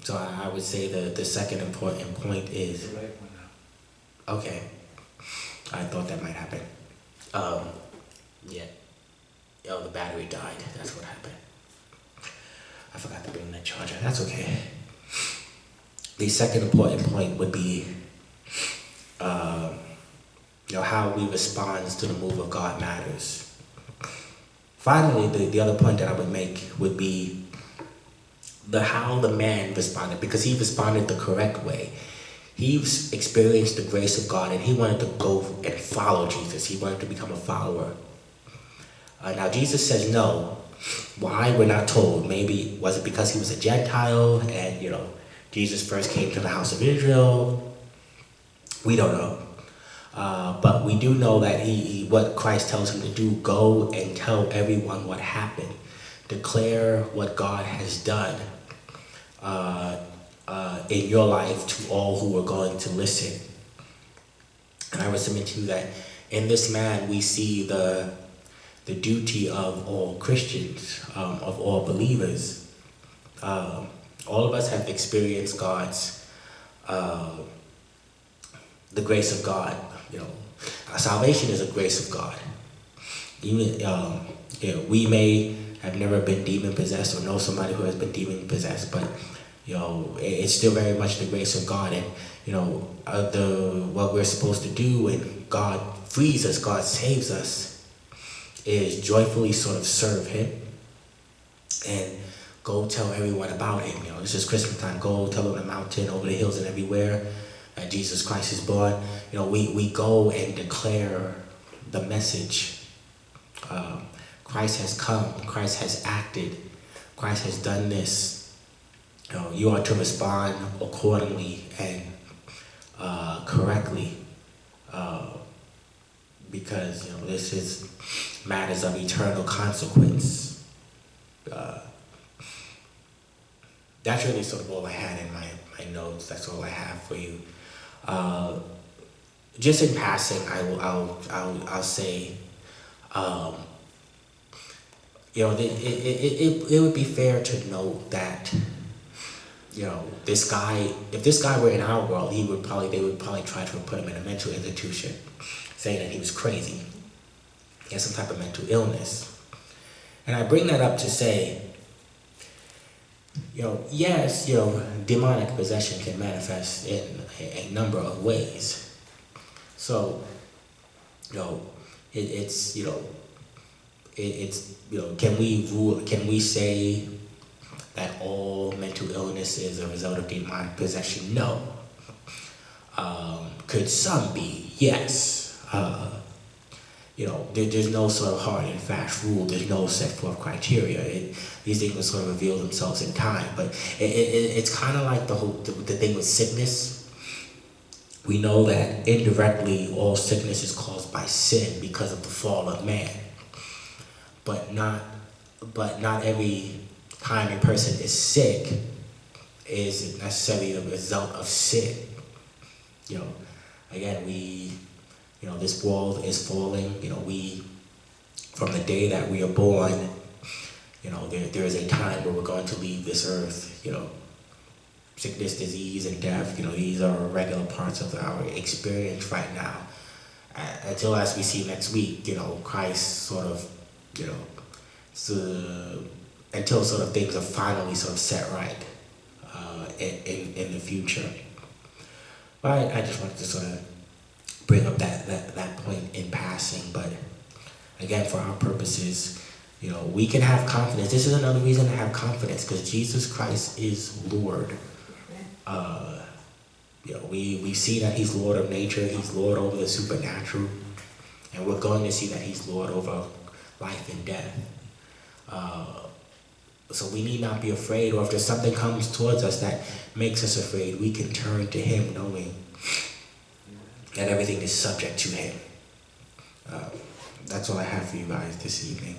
So I would say the second important point is, The light went out. okay, I thought that might happen. Um, yeah. Oh, the battery died. That's what happened. I forgot to bring that charger. That's okay. The second important point would be, um, how we respond to the move of God matters. Finally, the other point that I would make would be the how the man responded, because he responded the correct way. He experienced the grace of God and he wanted to go and follow Jesus. He wanted to become a follower. Now Jesus says no. Why? We're not told. Maybe was it because he was a Gentile and Jesus first came to the house of Israel? We don't know. But we do know that what Christ tells him to do, go and tell everyone what happened. Declare what God has done in your life to all who are going to listen. And I would submit to you that in this man we see the duty of all Christians, of all believers. All of us have experienced God's, the grace of God. Salvation is a grace of God. Even we may have never been demon possessed or know somebody who has been demon possessed, but it's still very much the grace of God. And what we're supposed to do when God frees us, God saves us, is joyfully sort of serve Him and go tell everyone about Him. This is Christmas time. Go tell on the mountain, over the hills, and everywhere that Jesus Christ is born. We go and declare the message. Christ has come. Christ has acted. Christ has done this. You are to respond accordingly and correctly, because this is matters of eternal consequence. That's really sort of all I had in my notes. That's all I have for you. Just in passing, I'll say, it would be fair to note that, this guy, if this guy were in our world, they would probably try to put him in a mental institution, saying that he was crazy. He had some type of mental illness. And I bring that up to say, yes, demonic possession can manifest in a number of ways. So, can we say that all mental illness is a result of demonic possession? No. Could some be? Yes. There's no sort of hard and fast rule. There's no set forth criteria. These things will sort of reveal themselves in time. But it's kind of like the thing with sickness. We know that indirectly all sickness is caused by sin because of the fall of man. But not every time a person is sick is necessarily the result of sin. Again, this world is falling. From the day that we are born, there is a time where we're going to leave this earth. Sickness, disease, and death, these are regular parts of our experience right now. Until, as we see next week, Christ sort of, until sort of things are finally sort of set right in the future. But I just wanted to sort of bring up that point in passing. But again, for our purposes, we can have confidence. This is another reason to have confidence, because Jesus Christ is Lord. We see that He's Lord of nature. He's Lord over the supernatural, and we're going to see that He's Lord over life and death. So we need not be afraid, or if there's something comes towards us that makes us afraid, we can turn to Him knowing that everything is subject to Him. That's all I have for you guys this evening.